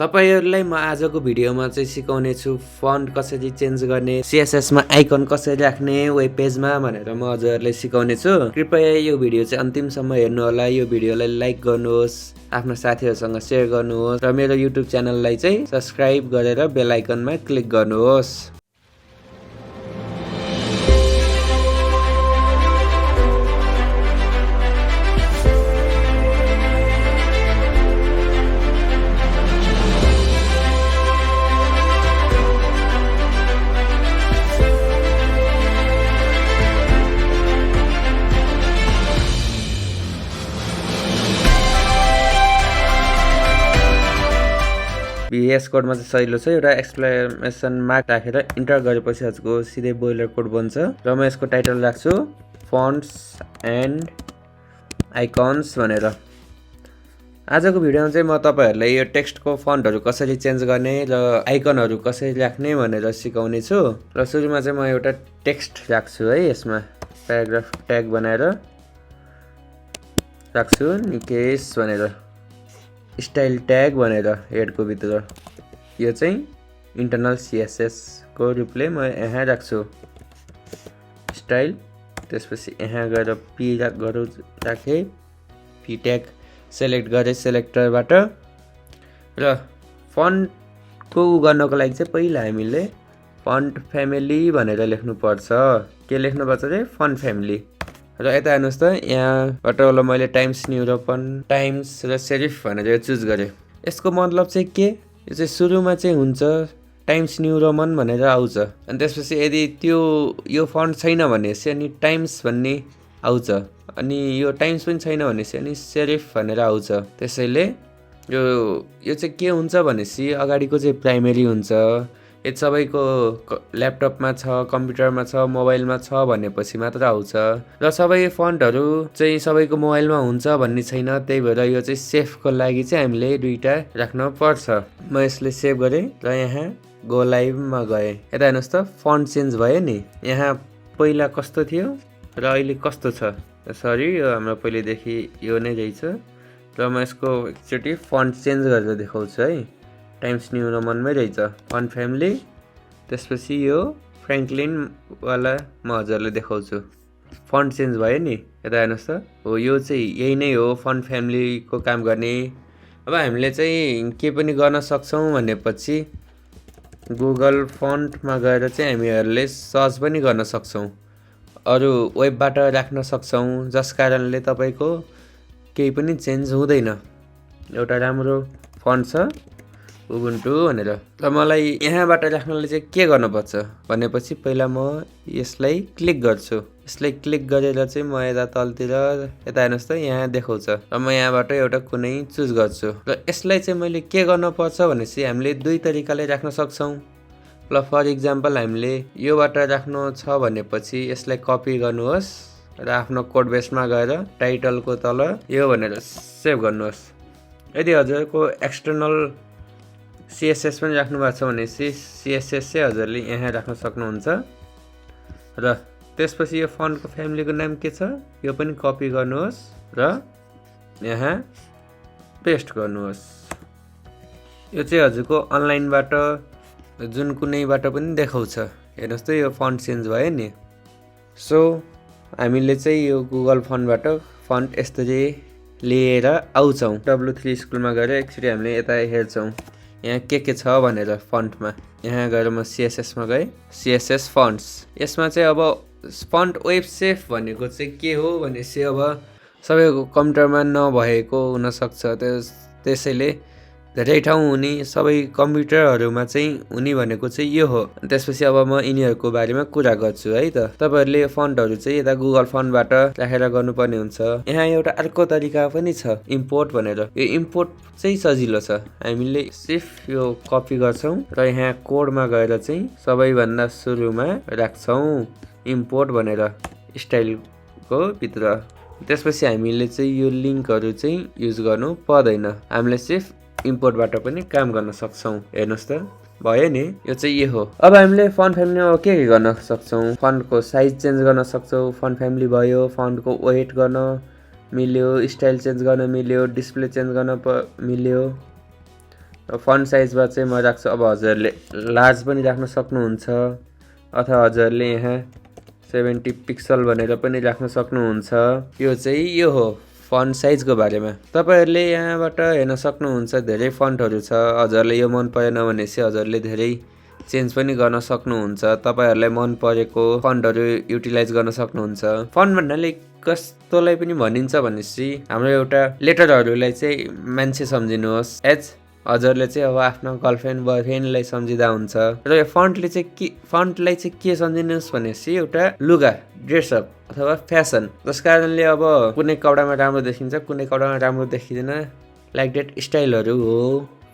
तपाईहरुलाई म आजको भिडियोमा चाहिँ सिकाउने छु फन्ट कसरी चेन्ज गर्ने, CSS मा आइकन कसरी राख्ने वेब पेजमा भनेर म हजुरहरुलाई सिकाउने छु। कृपया यो भिडियो चाहिँ अन्तिमसम्म हेर्नु होला। यो भिडियोलाई लाइक गर्नुहोस्, आफ्नो साथीहरुसँग शेयर गर्नुहोस् र मेरो YouTube च्यानललाई चाहिँ सब्स्क्राइब गरेर बेल आइकनमा क्लिक गर्नुहोस्। VS कोडमा चाहिँ सजिलो छ। एउटा एक्सक्लेमेसन मार्क राखेर इन्टर गरेपछि हजुरको सिधै बोइलर कोड बन्छ र म यसको टाइटल राख्छु फन्ट्स एन्ड आइकन्स भनेर। आजको भिडियोमा चाहिँ म तपाईहरुलाई यो टेक्स्टको फन्टहरु कसरी चेन्ज गर्ने र आइकनहरु कसरी राख्ने भनेर सिकाउने छु। र सुरुमा चाहिँ म एउटा टेक्स्ट राख्छु है, यसमा प्याराग्राफ ट्याग बनाएर राख्छु निकेश भनेर, स्टाइल ट्याग भनेर हेडको भित्र। यो चाहिँ इन्टरनल CSS को रूपले म यहाँ राख्छु स्टाइल। त्यसपछि यहाँ गएर पी राखे, पी ट्याग सेलेक्ट गरे सेलेक्टरबाट। र फन्टको गर्नको लागि चाहिँ पहिला हामीले फन्ट फ्यामिली भनेर लेख्नु पर्छ। के लेख्नु पर्छ रे? Font family. र यता हेर्नुहोस् त, यहाँबाट होला मैले टाइम्स न्यू रोमन, टाइम्स र सेरिफ भनेर चुज गरेँ। यसको मतलब चाहिँ के? यो चाहिँ सुरुमा चाहिँ हुन्छ टाइम्स न्यू रोमन भनेर आउँछ, अनि त्यसपछि यदि यो फन्ट छैन भनेपछि अनि टाइम्स भन्ने आउँछ, अनि यो टाइम्स पनि छैन भनेपछि अनि सेरिफ भनेर आउँछ। त्यसैले यो चाहिँ के हुन्छ भनेपछि अगाडिको चाहिँ प्राइमेरी हुन्छ। यदि सबैको ल्यापटपमा छ, कम्प्युटरमा छ, मोबाइलमा छ भनेपछि मात्र आउँछ। र सबै फन्टहरु चाहिँ सबैको मोबाइलमा हुन्छ भन्ने छैन, त्यही भएर यो चाहिँ सेफको लागि चाहिँ हामीले दुईटा राख्न पर्छ। म यसले सेभ गरेँ र यहाँ गो लाइभमा गएँ। यता हेर्नुहोस् त, फन्ट चेन्ज भयो नि। यहाँ पहिला कस्तो थियो र अहिले कस्तो छ। सरी, यो हाम्रो पहिलेदेखि यो नै रहेछ। र म यसको एकचोटि फन्ट चेन्ज गरेर देखाउँछु है। टाइम्स न्यू रोमनमै रहेछ फन्ट फ्यामिली। त्यसपछि यो फ्र्याङ्कलिन वाला म हजुरलाई देखाउँछु। फन्ट चेन्ज भयो नि। यता हेर्नुहोस् त, हो यो चाहिँ यही नै हो फन्ट फ्यामिलीको काम गर्ने। अब हामीले चाहिँ के पनि गर्न सक्छौँ भनेपछि गुगल फन्टमा गएर चाहिँ हामीहरूले सर्च पनि गर्न सक्छौँ, अरू वेबबाट राख्न सक्छौँ, जस कारणले तपाईँको केही पनि चेन्ज हुँदैन। एउटा राम्रो फन्ट छ उबुन्टु भनेर। र मलाई यहाँबाट राख्नलाई चाहिँ के गर्नुपर्छ भनेपछि पहिला म यसलाई क्लिक गर्छु। यसलाई क्लिक गरेर चाहिँ म यता तलतिर यता हेर्नुहोस् त, यहाँ देखाउँछ र म यहाँबाट एउटा कुनै चुज गर्छु। र यसलाई चाहिँ मैले के गर्नुपर्छ भनेपछि हामीले दुई तरिकाले राख्न सक्छौँ। ल फर इक्जाम्पल हामीले योबाट राख्नु छ भनेपछि यसलाई कपी गर्नुहोस् र आफ्नो कोड बेसमा गएर टाइटलको तल यो भनेर सेभ गर्नुहोस्। यदि हजुरको एक्सटर्नल CSS पनि राख्नु भएको छ भनेपछि CSS चाहिँ हजुरले यहाँ राख्न सक्नुहुन्छ। र त्यसपछि यो फन्टको फ्यामिलीको नाम के छ यो पनि कपी गर्नुहोस् र यहाँ पेस्ट गर्नुहोस्। यो चाहिँ हजुरको अनलाइनबाट जुन कुनैबाट पनि देखाउँछ। हेर्नुहोस् त, यो फन्ट चेन्ज भयो नि। सो हामीले चाहिँ यो गुगल फन्टबाट फन्ट यसरी लिएर आउँछौँ। W3 स्कुलमा गएर एकचोटि हामीले यता हेर्छौँ यहाँ के छ भनेर फन्टमा। यहाँ गएर म CSS मा गएँ, CSS फन्ट्स। यसमा चाहिँ अब फन्ट वेब सेफ भनेको चाहिँ के हो भनेपछि अब सबैको कम्प्युटरमा नभएको हुनसक्छ, त्यसैले धेरै ठाउँ हुने सबै कम्प्युटरहरूमा चाहिँ हुने भनेको चाहिँ यो हो। त्यसपछि अब म यिनीहरूको बारेमा कुरा गर्छु है त। तपाईँहरूले यो फन्टहरू चाहिँ यता गुगल फन्टबाट राखेर गर्नुपर्ने हुन्छ। यहाँ एउटा अर्को तरिका पनि छ इम्पोर्ट भनेर। यो इम्पोर्ट चाहिँ सजिलो छ। हामीले सिर्फ यो कपी गर्छौँ र यहाँ कोडमा गएर चाहिँ सबैभन्दा सुरुमा राख्छौँ इम्पोर्ट भनेर स्टाइलको भित्र। त्यसपछि हामीले चाहिँ यो लिङ्कहरू चाहिँ युज गर्नु पर्दैन, हामीले सिर्फ इम्पोर्टबाट पनि काम गर्न सक्छौँ। हेर्नुहोस् त, भयो नि। यो चाहिँ यो हो। अब हामीले फन्ट फ्यामिलीमा के गर्न सक्छौँ? फन्टको साइज चेन्ज गर्न सक्छौँ। फन्ट फ्यामिली भयो, फन्टको वेट गर्न मिल्यो, स्टाइल चेन्ज गर्न मिल्यो, डिस्प्ले चेन्ज गर्न मिल्यो। फन्ट साइजमा चाहिँ म राख्छु। अब हजुरले लार्ज पनि राख्न सक्नुहुन्छ अथवा हजुरले यहाँ 70 पिक्सल भनेर पनि राख्न सक्नुहुन्छ। यो चाहिँ यो हो फन्ट साइजको बारेमा। तपाईहरुले यहाँबाट हेर्न सक्नुहुन्छ धेरै फन्टहरू छ। हजुरले यो मन परेन भनेपछि हजुरले धेरै चेन्ज पनि गर्न सक्नुहुन्छ। तपाईहरुलाई मन परेको फन्टहरू युटिलाइज गर्न सक्नुहुन्छ। फन्ट भन्नाले कस्तोलाई पनि भनिन्छ भनेपछि हाम्रो एउटा लेटरहरूलाई चाहिँ मान्छे सम्झिनुहोस् एज हजुरले चाहिँ अब आफ्नो गर्लफ्रेन्ड बोयफ्रेन्डलाई सम्झिँदा हुन्छ। र यो फन्टलाई चाहिँ के सम्झिनुहोस् भनेपछि एउटा लुगा ड्रेसअप अथवा फ्यासन, जस कारणले अब कुनै कपडामा राम्रो देखिन्छ कुनै कपडामा राम्रो देखिँदैन, लाइक द्याट स्टाइलहरू हो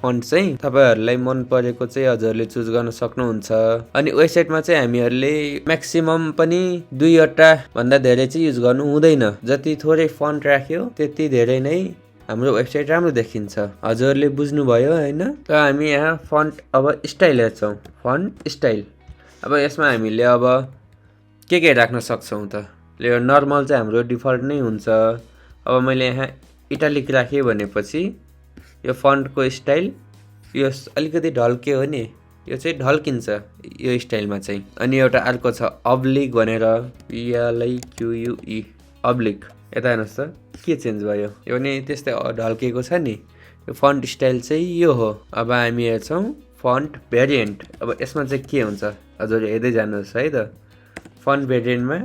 फन्ट चाहिँ। तपाईहरुलाई मन परेको चाहिँ हजुरले चुज गर्न सक्नुहुन्छ। अनि वेबसाइटमा चाहिँ हामीहरुले म्याक्सिमम पनि 2 वटा भन्दा धेरै चाहिँ युज गर्नु हुँदैन। जति थोरै फन्ट राख्यो त्यति धेरै नै हाम्रो वेबसाइट राम्रो देखिन्छ। हजुरले बुझ्नुभयो हैन? त हामी यहाँ फन्ट अब स्टाइल हेर्छौं। फन्ट स्टाइल अब यसमा हामीले अब के राख्न सक्छौं त? यो नर्मल चाहिँ हाम्रो डिफल्ट नै हुन्छ। अब मैले यहाँ इटालिक राखे भनेपछि यो फन्टको स्टाइल यो अलिकति ढल्के हो नि, यो चाहिँ ढल्किन्छ यो स्टाइलमा चाहिँ। अनि एउटा अर्को छ अब्लिक भनेर, PLIQUE अब्लिक। यता हेर्नुहोस् त के चेन्ज भयो, यो नि त्यस्तै ढल्केको छ नि। यो फन्ट स्टाइल चाहिँ यो हो। अब हामी हेर्छौं फन्ट भेरिएन्ट। अब यसमा चाहिँ के हुन्छ हजुर हेर्दै जानुहोस् है त। फन्ट भेरिएन्टमा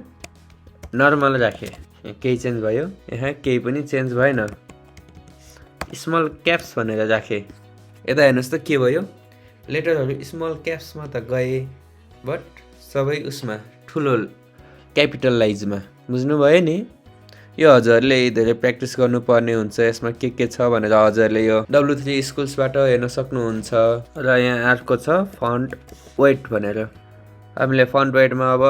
नर्मल राखे, केही चेन्ज भयो? यहाँ केही पनि चेन्ज भएन। स्मल क्याप्स भनेर राखे, यता हेर्नुहोस् त के भयो, लेटरहरू स्मल क्याप्समा त गए बट सबै उसमा ठुलो क्यापिटलाइजमा। बुझ्नुभयो नि? यो हजुरले धेरै प्र्याक्टिस गर्नुपर्ने हुन्छ। यसमा के छ भनेर हजुरले यो W3 स्कुल्सबाट हेर्न सक्नुहुन्छ। र यहाँ अर्को छ फन्ट वेट भनेर। हामीले फन्ट वेटमा अब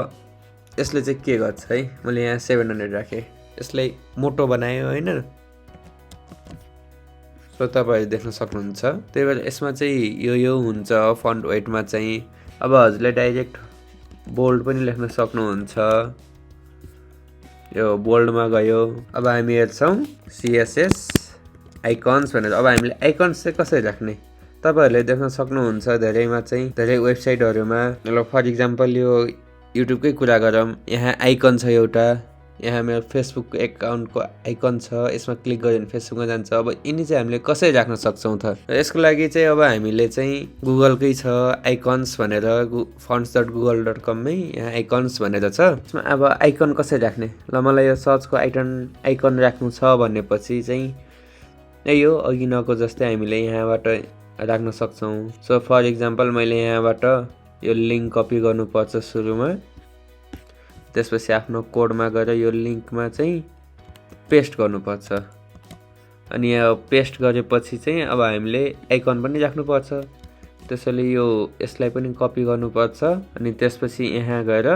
यसले चाहिँ के गर्छ है, मैले यहाँ 700 राखेँ, यसलाई मोटो बनायो हैन? सो तपाईहरु देख्न सक्नुहुन्छ। त्यही भएर यसमा चाहिँ यो हुन्छ फन्ट वेटमा चाहिँ। अब हजुरले डाइरेक्ट बोल्ड पनि लेख्न सक्नुहुन्छ। यो बोल्डमा गयो। अब हामी हेर्छौं CSS आइकन्स भनेर। अब हामीले आइकन्स चाहिँ कसरी राख्ने तपाईहरुले देख्न सक्नुहुन्छ धेरैमा चाहिँ, धेरै वेबसाइटहरुमा। ल फर इक्जाम्पल यो युट्युबकै कुरा गरौँ। यहाँ आइकन छ एउटा, यहाँ मेरो फेसबुक एकाउन्टको आइकन छ, यसमा क्लिक गर्यो भने फेसबुकमा जान्छ। अब यिनी चाहिँ हामीले कसरी राख्न सक्छौं त? यसको लागि चाहिँ अब हामीले चाहिँ गुगलकै छ आइकन्स भनेर, fonts.google.com मै यहाँ आइकन्स भनेर छ। यसमा अब आइकन कसरी राख्ने? ल मलाई यो सर्चको आइकन राख्नु छ भनेपछि चाहिँ यो अघि नको जस्तै हामीले यहाँबाट राख्न सक्छौं। सो फर इक्जाम्पल मैले यहाँबाट यो लिंक कपी गर्नुपर्छ सुरुमा, त्यसपछि आफ्नो कोडमा गएर यो लिंकमा चाहिँ पेस्ट गर्नुपर्छ। अनि यहाँ पेस्ट गरेपछि चाहिँ अब हामीले आइकन पनि राख्नुपर्छ। त्यसैले यसलाई पनि कपी गर्नुपर्छ अनि त्यसपछि यहाँ गएर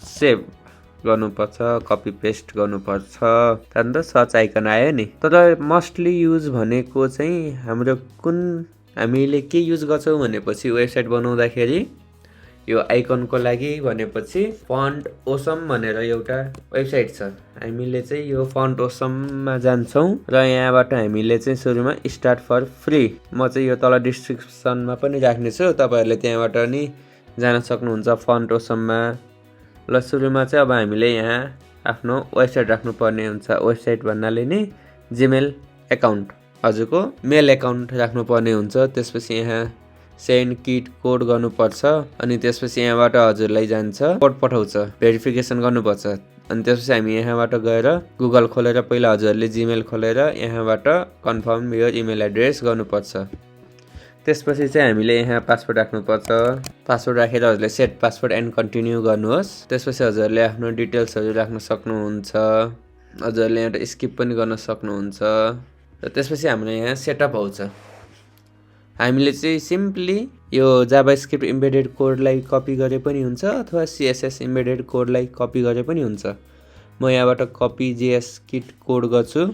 सेभ गर्नुपर्छ, कपी पेस्ट गर्नुपर्छ। त्यहाँदेखि सर्च आइकन आयो नि। तर मोस्टली युज भनेको चाहिँ हाम्रो हामीले के युज गर्छौं भनेपछि वेबसाइट बनाउँदाखेरि यो आइकनको लागि भनेपछि फन्ट ओसम भनेर एउटा वेबसाइट छ। हामीले चाहिँ यो फन्ट ओसममा जान्छौं र यहाँबाट हामीले चाहिँ सुरुमा स्टार्ट फर फ्री, म चाहिँ यो तल डिस्क्रिप्सनमा पनि राख्ने छु, तपाईहरुले त्यहाँबाट नि जान सक्नुहुन्छ फन्ट ओसममा। ल सुरुमा चाहिँ अब हामीले यहाँ आफ्नो वेबसाइट राख्नुपर्ने हुन्छ। वेबसाइट भन्नाले नि जीमेल एकाउन्ट, हजुरको मेल एकाउन्ट राख्नुपर्ने हुन्छ। त्यसपछि यहाँ सेन्ड किट कोड गर्नुपर्छ अनि त्यसपछि यहाँबाट हजुरलाई जान्छ कोड पठाउँछ, भेरिफिकेसन गर्नुपर्छ। अनि त्यसपछि हामी यहाँबाट गएर गुगल खोलेर पहिला हजुरले जीमेल खोलेर यहाँबाट कन्फर्म यो इमेल एड्रेस गर्नुपर्छ। त्यसपछि चाहिँ हामीले यहाँ पासवर्ड राख्नुपर्छ। पासवर्ड राखेर हजुरले सेट पासवर्ड एन्ड कन्टिन्यू गर्नुहोस्। त्यसपछि हजुरले आफ्नो डिटेल्सहरू राख्न सक्नुहुन्छ। हजुरले यहाँ स्किप पनि गर्न सक्नुहुन्छ। र त्यसपछि हाम्रो यहाँ सेटअप आउँछ। हामीले चाहिँ सिम्पली यो जाभास्क्रिप्ट इम्बेडेड कोडलाई कपी गरे पनि हुन्छ अथवा CSS इम्बेडेड कोडलाई कपी गरे पनि हुन्छ। म यहाँबाट कपी JS किट कोड गर्छु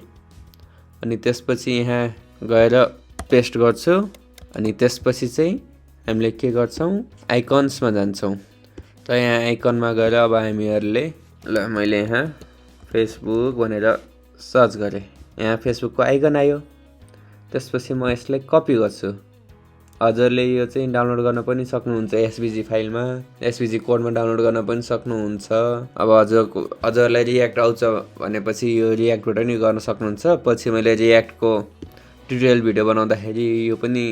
अनि त्यसपछि यहाँ गएर पेस्ट गर्छु अनि त्यसपछि चाहिँ हामीले के गर्छौं आइकन्समा जान्छौं। त यहाँ आइकनमा गएर अब हामीहरुले ल मैले यहाँ फेसबुक भनेर सर्च गरे, यहाँ फेसबुकको आइकन आयो। त्यसपछि म यसलाई कपी गर्छु। हजुरले यो चाहिँ डाउनलोड गर्न पनि सक्नुहुन्छ एसभिजी फाइलमा, एसभिजी कोडमा डाउनलोड गर्न पनि सक्नुहुन्छ। अब हजुरलाई रियाक्ट आउँछ भनेपछि यो रियाक्टबाट नि गर्न सक्नुहुन्छ। पछि मैले रियाक्टको ट्युटोरियल भिडियो बनाउँदाखेरि यो पनि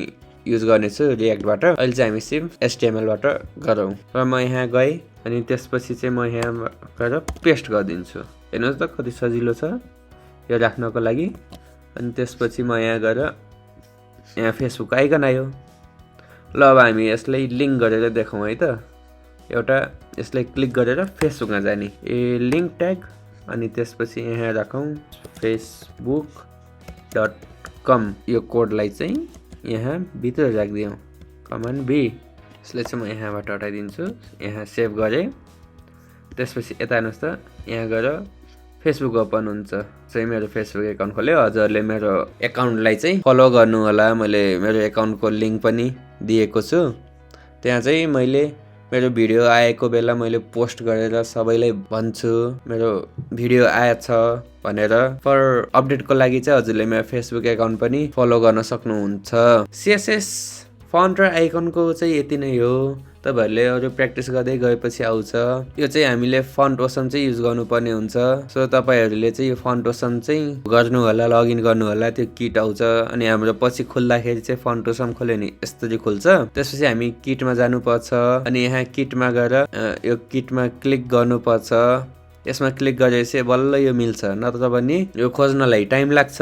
युज गर्नेछु रियाक्टबाट। अहिले चाहिँ हामी सिर्फ एचटिएमएलबाट गरौँ। र म यहाँ गएँ अनि त्यसपछि चाहिँ म यहाँ गएर पेस्ट गरिदिन्छु। हेर्नुहोस् त कति सजिलो छ यो राख्नको लागि। अनि त्यसपछि म यहाँ गएर यहाँ फेसबुक आइकन आयो। ल अब हामी यसलाई लिङ्क गरेर देखाउँ है त। एउटा यसलाई क्लिक गरेर फेसबुकमा जाने। लिङ्क ट्याग अनि त्यसपछि यहाँ राखौँ facebook.com। यो कोडलाई चाहिँ यहाँ भित्र राखिदिउँ कमान्ड बी। यसलाई चाहिँ म यहाँबाट हटाइदिन्छु। यहाँ सेभ गरेँ। त्यसपछि यता हेर्नुहोस् त यहाँ गएर फेसबुक ओपन हुन्छ। चाहिँ मेरो फेसबुक एकाउन्ट खोल्यो। हजुरले मेरो एकाउन्टलाई चाहिँ फलो गर्नु होला। मैले मेरो एकाउन्टको लिङ्क पनि दिएको छु। त्यहाँ चाहिँ मैले मेरो भिडियो आएको बेला मैले पोस्ट गरेर सबैलाई भन्छु मेरो भिडियो आएछ भनेर। फर अपडेटको लागि चाहिँ हजुरले मेरो फेसबुक एकाउन्ट पनि फलो गर्न सक्नुहुन्छ। CSS फन्ट र आइकनको चाहिँ यति नै हो। तपाईहरुले अरु प्र्याक्टिस गर्दै गएपछि आउँछ। यो चाहिँ हामीले फन्ट ओसन चाहिँ युज गर्नुपर्ने हुन्छ। सो तपाईहरुले चाहिँ यो फन्ट ओसन चाहिँ गर्नु होला, लगइन गर्नु होला। त्यो किट आउँछ अनि हाम्रो पछि खुल्दाखेरि चाहिँ फन्ट ओसन खोल्यो नि यस्तरी खुल्छ। त्यसपछि हामी किटमा जानुपर्छ अनि यहाँ किटमा गएर यो किटमा क्लिक गर्नुपर्छ। यसमा क्लिक गरेपछि बल्ल यो मिल्छ, नत्र भने यो खोज्नलाई टाइम लाग्छ।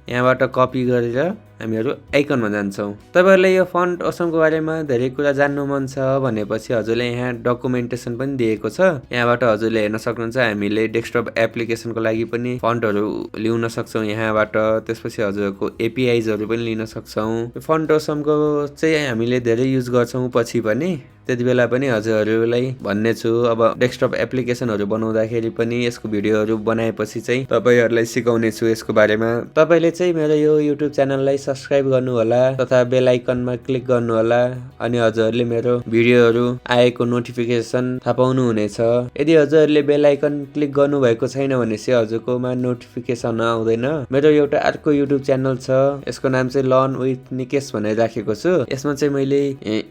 यहाँबाट कपी गरेर हामीहरु आइकनमा जान्छौं। तपाईहरुलाई यो फन्ट ओसनको बारेमा धेरै कुरा जान्नु मन छ भनेपछि हजुरले यहाँ डकुमेन्टेसन पनि दिएको छ। यहाँबाट हजुरले हेर्न सक्नुहुन्छ। हामीले डेस्कटप एप्लिकेसनको लागि पनि फन्टहरु ल्याउन सक्छौं यहाँबाट। त्यसपछि हजुरको एपीआईजहरु पनि लिन सक्छौं। फन्ट ओसमको चाहिँ हामीले धेरै युज गर्छौं पछि पनि। त्यतिबेला पनि हजुरहरुलाई भन्ने छु। अब डेस्कटप एप्लिकेसनहरु बनाउँदाखेरि पनि यसको भिडियोहरु बनाएपछि चाहिँ तपाईहरुलाई सिकाउने छु यसको बारेमा। तपाईले चाहिँ मेरो यो युट्युब च्यानललाई सब्स्क्राइब गर्नु होला तथा बेल आइकनमा क्लिक गर्नु होला अनि हजुरहरुले मेरो भिडियोहरु आएको नोटिफिकेसन थाहा पाउनु हुनेछ। यदि हजुरहरुले बेल आइकन क्लिक गर्नु भएको छैन भने चाहिँ हजुरकोमा नोटिफिकेसन आउँदैन। मेरो एउटा अर्को युट्युब च्यानल छ, यसको नाम चाहिँ लर्न विथ निकेश भनेर राखेको छु। यसमा चाहिँ मैले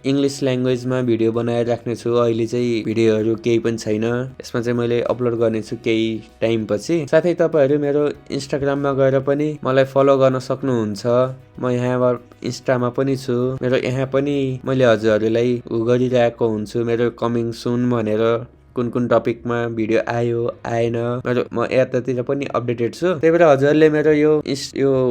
इंग्लिश ल्याङ्ग्वेजमा भिडियो बनाएर राख्ने छु। अहिले चाहिँ भिडियोहरु केही पनि छैन। यसमा चाहिँ मैले अपलोड गर्ने छु केही टाइम पछि। साथै तपाईहरु मेरो इन्स्टाग्राममा गएर पनि मलाई फलो गर्न सक्नुहुन्छ। म यहाँ इन्स्टामा पनि छु। मेरो यहाँ पनि मैले हजुरहरुलाई गरिरहेको हुन्छु मेरो कमिङ सुन भनेर। कुन कुन टपिकमा भिडियो आयो आएन म यतातिर पनि अपडेटेड छु। त्यही भएर हजुरले मेरो यो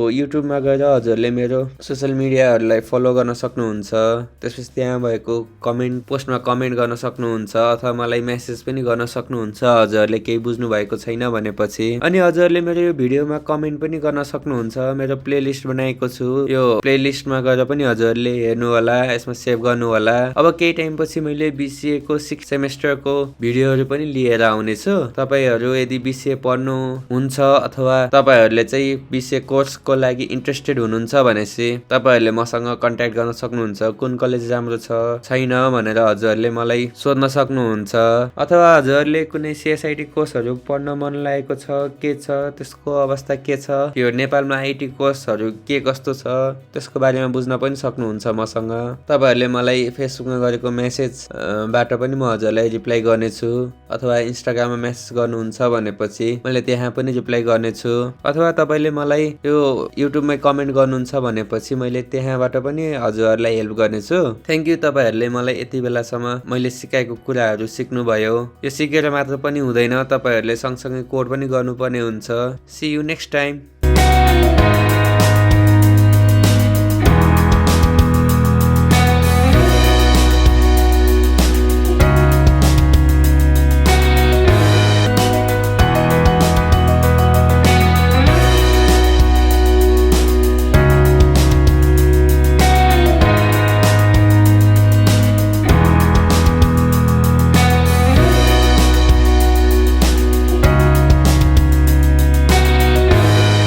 युट्युबमा गएर हजुरले मेरो सोशल मिडियाहरुलाई फलो गर्न सक्नुहुन्छ। त्यसपछि त्यहाँ भएको कमेन्ट पोस्टमा कमेन्ट गर्न सक्नुहुन्छ अथवा मलाई मेसेज पनि गर्न सक्नुहुन्छ हजुरले केही बुझ्नु भएको छैन भनेपछि। अनि हजुरले मेरो यो भिडियोमा कमेन्ट पनि गर्न सक्नुहुन्छ। मेरो प्लेलिस्ट बनाएको छु। यो प्लेलिस्टमा गएर पनि हजुरले हेर्नु होला, यसमा सेभ गर्नु होला। अब केही टाइम पछि मैले बीसीए को 6 सेमेस्टरको भिडियोहरु पनि लिएर आउने छु। तपाईहरु यदि बीसीए पढ्नु हुन्छ अथवा तपाईहरुले चाहिँ बीसीए कोर्सको लागि इन्ट्रेस्टेड हुनुहुन्छ भनेपछि तपाईहरुले मसँग कन्ट्याक्ट गर्न सक्नुहुन्छ। कुन कलेज राम्रो छ छैन भनेर हजुरले मलाई सोध्न सक्नुहुन्छ। अथवा हजुरले कुनै सीएसआईटी कोर्सहरु पढ्न मन लागेको छ, के छ त्यसको अवस्था के छ, यो नेपालमा आईटी कोर्सहरु के कस्तो छ त्यसको बारेमा बुझ्न पनि सक्नुहुन्छ मसँग। तपाईहरुले मलाई फेसबुकमा गरेको मेसेज बाट पनि म हजुरलाई रिप्लाई गर्ने छु। अथवा इन्स्टाग्राममा मेसेज गर्नुहुन्छ भनेपछि मैले त्यहाँ पनि रिप्लाई गर्ने छु। अथवा तपाईले मलाई यो युट्युबमै कमेन्ट गर्नुहुन्छ भनेपछि मैले त्यहाँबाट पनि हजुरहरुलाई हेल्प गर्ने छु। थ्यांक यू तपाईहरुले मलाई यति बेलासम्म मैले सिकाएको कुराहरु सिक्नु भयो। यो सिकेर मात्र पनि हुँदैन, तपाईहरुले सँगसँगै कोड पनि गर्नुपर्ने हुन्छ। See you next time.